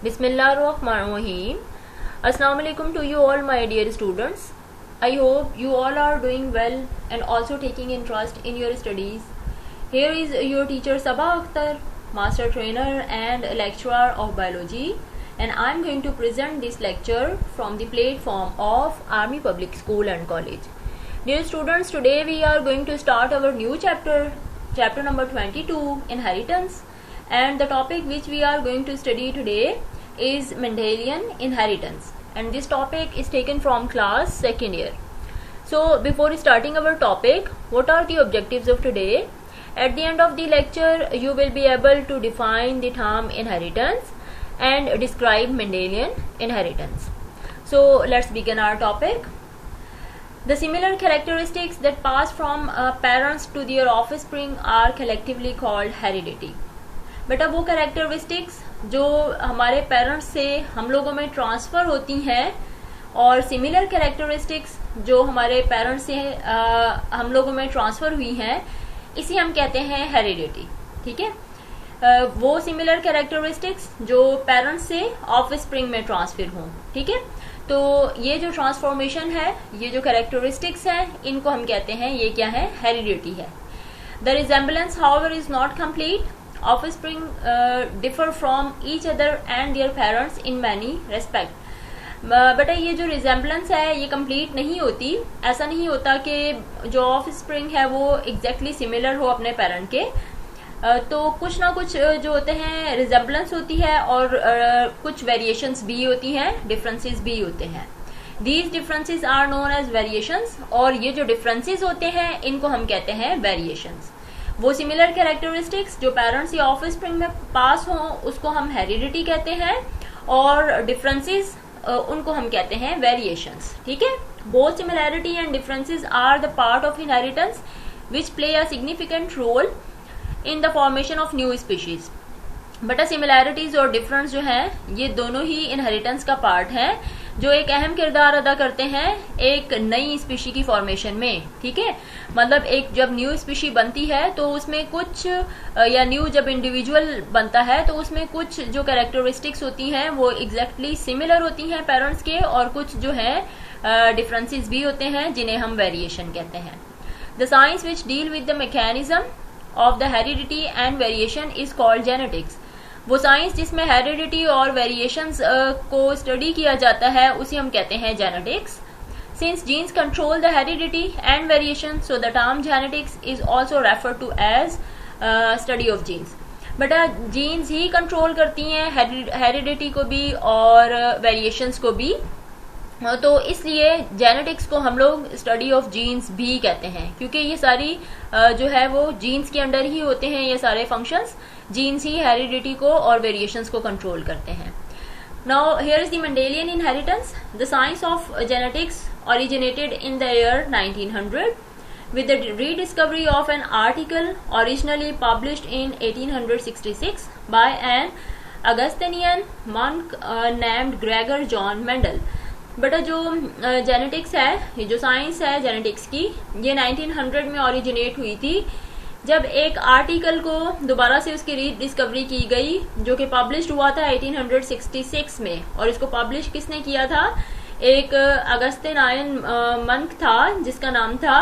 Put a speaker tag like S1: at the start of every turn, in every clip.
S1: Bismillahirrahmanirrahim. Assalamu alaikum to you all, my dear students. I hope you all are doing well and also taking interest in your studies. Here is your teacher Sabah Akhtar, master trainer and lecturer of biology, and I am going to present this lecture from the platform of Army Public School and College. Dear students, today we are going to start our new chapter number 22, inheritance, and the topic which we are going to study today is Mendelian inheritance, and this topic is taken from class 2nd year. So before starting our topic, what are the objectives of today? At the end of the lecture, you will be able to define the term inheritance and describe Mendelian inheritance. So let's begin our topic. The similar characteristics that pass from parents to their offspring are collectively called heredity. बेटा वो characteristics जो हमारे parents से हम लोगों में transfer होती हैं और सिमिलर कैरेक्टरिस्टिक्स जो हमारे पेरेंट्स से हम लोगों में ट्रांसफ़र हुई हैं, इसे हम कहते हैं हेरिडिटी. ठीक है, वो सिमिलर कैरेक्टरिस्टिक्स जो पेरेंट्स से ऑफस्प्रिंग में ट्रांसफर हों. ठीक है, तो ये जो ट्रांसफॉर्मेशन है, ये जो कैरेक्टरिस्टिक्स हैं, इनको हम कहते हैं, ये क्या है, हेरिडिटी है. The resemblance however is not complete. Offspring differ from each other and their parents in many respect. बेटा ये जो रिजेम्बलेंस है ये कंप्लीट नहीं होती. ऐसा नहीं होता कि जो ऑफस्प्रिंग है वो एग्जैक्टली सिमिलर हो अपने पेरेंट के. तो कुछ ना कुछ जो होते हैं रिजेम्बलेंस होती है और कुछ वेरिएशंस भी होती हैं, डिफरेंसेस भी होते हैं. These differences are known as variations, और ये जो डिफरेंसेस होते हैं इनको हम कहते हैं वेरिएशंस. वो सिमिलर कैरेक्टरिस्टिक्स जो पेरेंट्स या ऑफस्प्रिंग में पास हों उसको हम हेरिडिटी कहते हैं, और डिफरेंसेस उनको हम कहते हैं वेरिएशंस. ठीक है, both similarity and differences are the part of inheritance which play a significant role in the formation of new species. But similarities और डिफरेंस जो हैं ये दोनों ही इनहेरिटेंस का पार्ट हैं, जो एक अहम किरदार अदा करते हैं एक नई स्पीशी की फॉर्मेशन में. ठीक है, मतलब एक जब न्यू स्पीशी बनती है तो उसमें कुछ, या न्यू जब इंडिविजुअल बनता है तो उसमें कुछ जो कैरेक्टरिस्टिक्स होती हैं वो एग्जैक्टली सिमिलर होती हैं पेरेंट्स के, और कुछ जो है डिफरेंसेस भी होते हैं जिन्हें हम वेरिएशन कहते हैं. The science which deal with the mechanism of the heredity and variation is called genetics. वो साइंस जिसमें हेरिडिटी और वेरिएशंस को स्टडी किया जाता है उसे हम कहते हैं genetics. Since genes control the heredity and variation, so the term genetics is also refer to as study of genes. बेटा जीन्स ही कंट्रोल करती हैं हेरिडिटी को भी और वेरिएशंस को भी, तो इसलिए जेनेटिक्स को हम लोग स्टडी ऑफ जीन्स भी कहते हैं, क्योंकि ये सारी जो है वो जीन्स के अंडर ही होते हैं. ये सारे फंक्शंस जीन्स ही हेरिडिटी को और वेरिएशंस को कंट्रोल करते हैं. Now here is the Mendelian inheritance. The science of genetics originated in the year 1900 with the rediscovery of an article originally published in 1866 by an Augustinian monk named Gregor John Mendel. बेटा जो genetics है, ये जो science है genetics की, ये 1900 में originate हुई थी जब एक आर्टिकल को दोबारा से उसकी रीडिस्कवरी की गई, जो कि पब्लिश हुआ था 1866 में. और इसको पब्लिश किसने किया था? एक अगस्तिनायन मंक था जिसका नाम था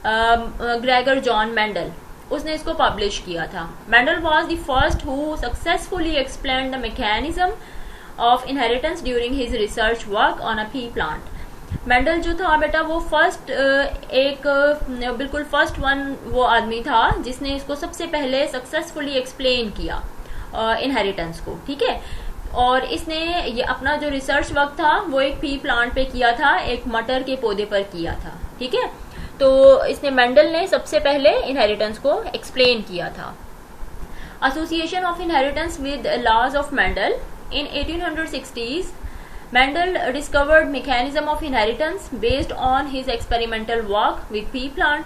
S1: ग्रेगर जॉन मेंडल. उसने इसको पब्लिश किया था. Mendel was the first who successfully explained the mechanism of inheritance during his research work on a P plant. Mendel जो था बेटा वो फर्स्ट बिल्कुल फर्स्ट वन वो आदमी था जिसने इसको सबसे पहले सक्सेसफुली एक्सप्लेन किया इनहेरिटेंस को. ठीक है, और इसने ये अपना जो रिसर्च वर्क था वो एक पी प्लांट पे किया था, एक मटर के पौधे पर किया था. ठीक है, तो इसने मेंडल ने सबसे पहले इनहेरिटेंस को एक्सप्लेन किया था. Association of inheritance with laws of Mendel. In 1860s Mendel discovered mechanism of inheritance based on his experimental work with pea plant.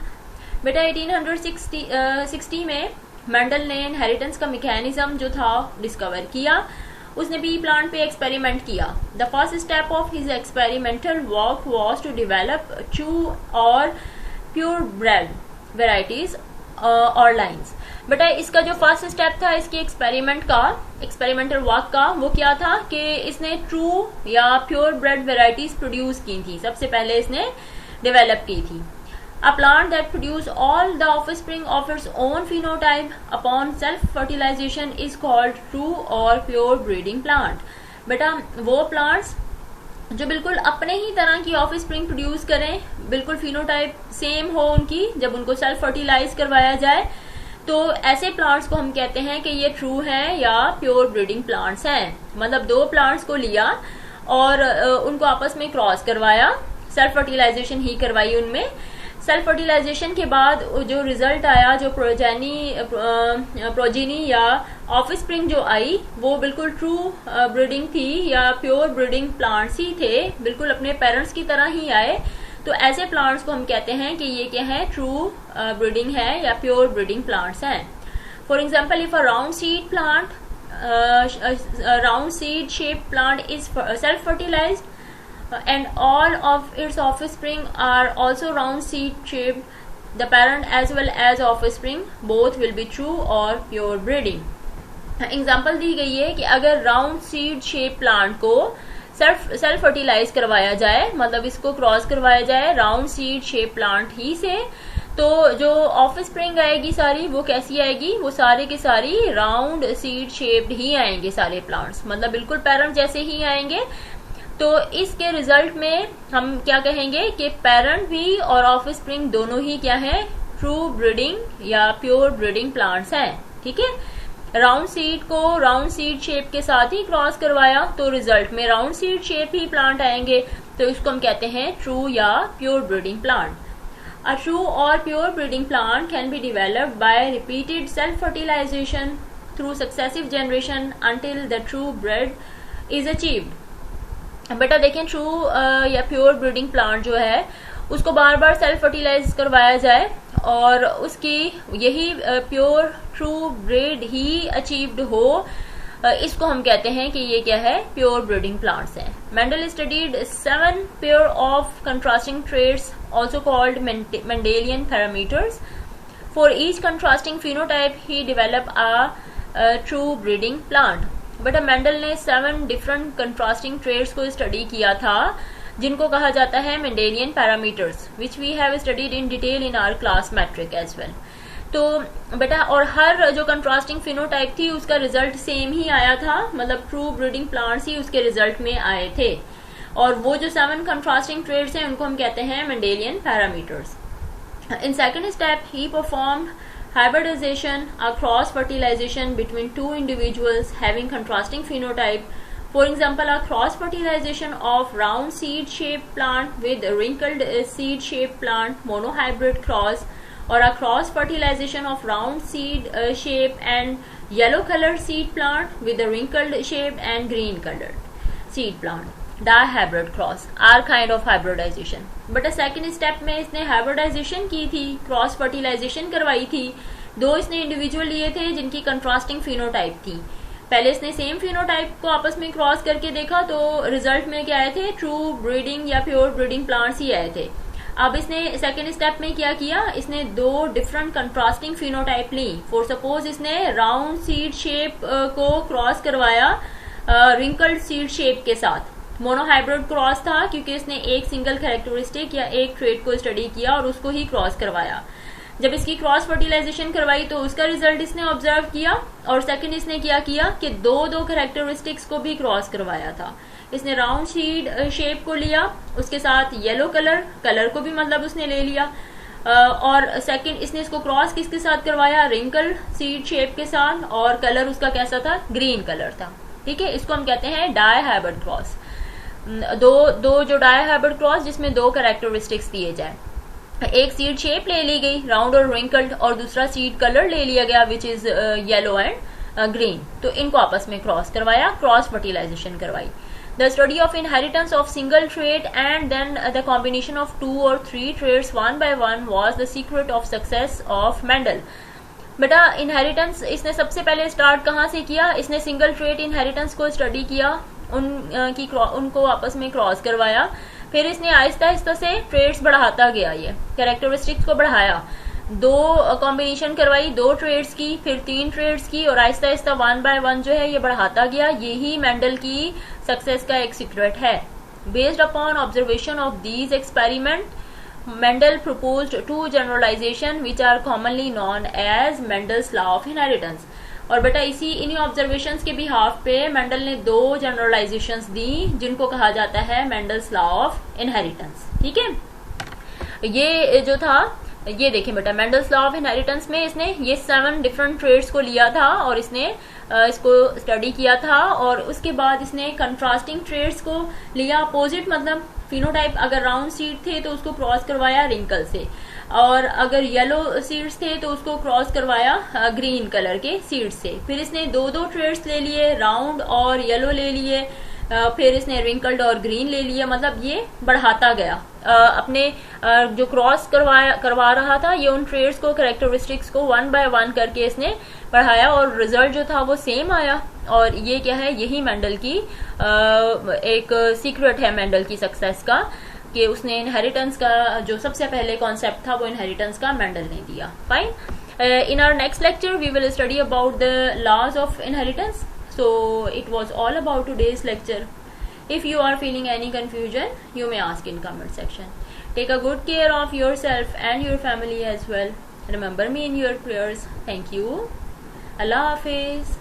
S1: बेटा 1860 में मेंडल ने इनहेरिटेंस का मैकेनिज्म जो था डिस्कवर किया. उसने पी प्लांट पे एक्सपेरिमेंट किया. The first step of his experimental work was to develop true और प्योर ब्रेड वेराइटीज और लाइन्स. बेटा इसका जो फर्स्ट स्टेप था इसके एक्सपेरिमेंटल वर्क का, वो क्या था कि इसने ट्रू या प्योर ब्रेड वेराइटीज प्रोड्यूस की थी, सबसे पहले इसने डेवलप की थी। A plant that produce all the offspring of its own phenotype upon self-fertilization is called true or pure breeding plant। बेटा वो प्लांट्स जो बिल्कुल अपने ही तरह की ऑफस्प्रिंग प्रोड्यूस करें, बिल्कुल फिनोटाइप सेम हो उनकी, जब उनको सेल्फ फर्टिलाइज करवाया जाए तो ऐसे प्लांट्स को हम कहते हैं कि ये ट्रू हैं या प्योर ब्रीडिंग प्लांट्स हैं। मतलब दो प्लांट्स को लिया और उनको आपस में क्रॉस करवाया, सेल्फ फर्टिलाइजेशन ही करवाई उनमें। सेल्फ फर्टिलाइजेशन के बाद जो रिजल्ट आया, जो प्रोजेनी या ऑफस्प्रिंग जो आई, वो बिल्कुल ट्रू ब्रीडिंग थी या प्योर ब्रीडिंग प्लांट्स ही थे, बिल्कुल अपने पेरेंट्स की तरह ही आए। तो ऐसे प्लांट्स को हम कहते हैं कि ये क्या है, ट्रू ब्रीडिंग है या प्योर ब्रीडिंग प्लांट्स हैं। For example, if a round seed plant, round seed shape plant is self fertilised and all of its offspring are also round seed shaped, the parent as well as offspring both will be true or pure breeding। Example दी गई है कि अगर round seed shape plant को self fertilise करवाया जाए, मतलब इसको क्रॉस करवाया जाए राउंड सीड शेप प्लांट ही से, तो जो ऑफस्प्रिंग आएगी सारी वो कैसी आएगी, वो सारे के सारी राउंड सीड शेप्ड ही आएंगे सारे प्लांट्स, मतलब बिल्कुल पेरेंट जैसे ही आएंगे। तो इसके रिजल्ट में हम क्या कहेंगे कि पेरेंट भी और ऑफस्प्रिंग दोनों ही क्या है, ट्रू ब्रीडिंग या प्योर ब्रीडिंग प्लांट्स हैं। ठीक है, राउंड सीड को राउंड सीड शेप के साथ ही क्रॉस करवाया तो रिजल्ट में राउंड सीड शेप ही प्लांट आएंगे, तो इसको हम कहते हैं ट्रू या pure breeding plant. A true और pure breeding plant can be developed by repeated self fertilisation through successive generation until the true bred is achieved. बेटा देखें, ट्रू या प्योर ब्रीडिंग प्लांट जो है उसको बार बार सेल्फ फर्टिलाइज करवाया जाए और उसकी यही प्योर ट्रू ब्रीड ही अचीव्ड हो, इसको हम कहते हैं कि ये क्या है, प्योर ब्रीडिंग प्लांट्स हैं। Mendel studied 7 pair of contrasting traits also called Mendelian parameters. For each contrasting phenotype he develop a true breeding plant. But Mendel ने 7 डिफरेंट कंट्रास्टिंग ट्रेट्स को स्टडी किया था जिनको कहा जाता है Mendelian parameters, which we have studied in detail in our class matric as well. तो बेटा और हर जो कंट्रास्टिंग फिनोटाइप थी उसका रिजल्ट सेम ही आया था, मतलब ट्रू ब्रीडिंग प्लांट्स ही उसके रिजल्ट में आए थे, और वो जो 7 कंट्रास्टिंग ट्रेट्स हैं उनको हम कहते हैं Mendelian parameters. In second step he performed hybridization, a cross fertilization between two individuals having contrasting phenotype. For example, a cross fertilization of round seed shaped plant with wrinkled seed shaped plant, monohybrid cross, or a cross fertilization of round seed shape and yellow colored seed plant with a wrinkled shape and green colored seed plant, dihybrid cross are kind of hybridization। But second step में इसने hybridisation की थी, cross fertilisation करवाई थी। दो इसने individual लिए थे जिनकी कंट्रास्टिंग फिनोटाइप थी। पहले इसने सेम फिनोटाइप को आपस में क्रॉस करके देखा तो रिजल्ट में क्या आए थे, ट्रू ब्रीडिंग या प्योर ब्रीडिंग प्लांट्स ही आए थे। अब इसने सेकेंड स्टेप में क्या किया, इसने 2 डिफरेंट कंट्रास्टिंग फिनोटाइप ली। फॉर सपोज इसने राउंड सीड शेप को क्रॉस करवाया रिंकल्ड सीड शेप के साथ। मोनोहाइब्रिड क्रॉस था क्योंकि इसने एक सिंगल कैरेक्टरिस्टिक या एक ट्रेट को स्टडी किया और उसको ही क्रॉस करवाया। जब इसकी क्रॉस फर्टिलाइजेशन करवाई तो उसका रिजल्ट इसने ऑब्जर्व किया, और सेकंड इसने क्या किया कि दो कैरेक्टरिस्टिक्स को भी क्रॉस करवाया था। इसने राउंड सीड शेप को लिया, उसके साथ येलो कलर को भी मतलब उसने ले लिया, और सेकंड इसने इसको क्रॉस किसके साथ करवाया, रिंकल सीड शेप के साथ, और कलर उसका कैसा था, ग्रीन कलर था। ठीक है, इसको हम कहते हैं डायहाइब्रिड क्रॉस। दो जो डायहाइब्रिड क्रॉस जिसमें 2 कैरेक्टरिस्टिक्स दिए जाए, एक सीड शेप ले ली गई राउंड और रिंकल्ड, और दूसरा सीड कलर ले लिया गया which is yellow and green. तो इनको आपस में क्रॉस करवाया, क्रॉस फर्टिलाइजेशन करवाई। The study of inheritance of single trait and then the combination of 2 or 3 traits one by one was the secret of success of Mendel. बेटा inheritance इसने सबसे पहले स्टार्ट कहाँ से किया, इसने सिंगल ट्रेट इनहेरिटेंस को स्टडी किया, उनको आपस में क्रॉस करवाया, फिर इसने आहिस्ता आहिस्ता से ट्रेट्स बढ़ाता गया, ये कैरेक्टरिस्टिक्स को बढ़ाया। दो कॉम्बिनेशन करवाई, 2 ट्रेड्स की, फिर 3 ट्रेड्स की, और आहिस्ता आहिस्ता 1 बाय 1 जो है ये बढ़ाता गया। यही मेंडल की सक्सेस का एक सीक्रेट है। Based upon observation of these experiment, Mendel proposed two generalization which are commonly known as Mendel's law of inheritance। और बेटा इसी इन्हीं ऑब्जर्वेशंस के बिहाफ पे मेंडल ने 2 जनरलाइजेशंस दी जिनको कहा जाता है मेंडल्स लॉ ऑफ इनहेरिटेंस। ठीक है, ये जो था, ये देखें बेटा, मेंडल्स लॉ ऑफ इनहेरिटेंस में इसने ये 7 डिफरेंट ट्रेड्स को लिया था और इसने इसको स्टडी किया था, और उसके बाद इसने कंट्रास्टिंग ट्रेड्स को लिया। अपोजिट मतलब फिनोटाइप अगर राउंड सीड थे तो उसको क्रॉस करवाया रिंकल से, और अगर येलो सीड्स थे तो उसको क्रॉस करवाया ग्रीन कलर के सीड से। फिर इसने 2-2 ट्रेड्स ले लिए, राउंड और येलो ले लिए, फिर इसने रिंकल्ड और ग्रीन ले लिया। मतलब ये बढ़ाता गया अपने जो क्रॉस करवा रहा था, ये उन ट्रेड्स को, कैरेक्टरिस्टिक्स को 1 बाय 1 करके इसने बढ़ाया, और रिजल्ट जो था वो सेम आया। और ये क्या है, यही मेंडल की एक सीक्रेट है मेंडल की सक्सेस का, कि उसने इनहेरिटेंस का जो सबसे पहले कॉन्सेप्ट था वो इनहेरिटेंस का मेंडल ने दिया। Fine, in our next lecture we will study about the laws of inheritance. So it was all about today's lecture. If you are feeling any confusion, you may ask in comment section. Take a good care of yourself and your family as well. Remember me in your prayers. Thank you. Allah Hafiz.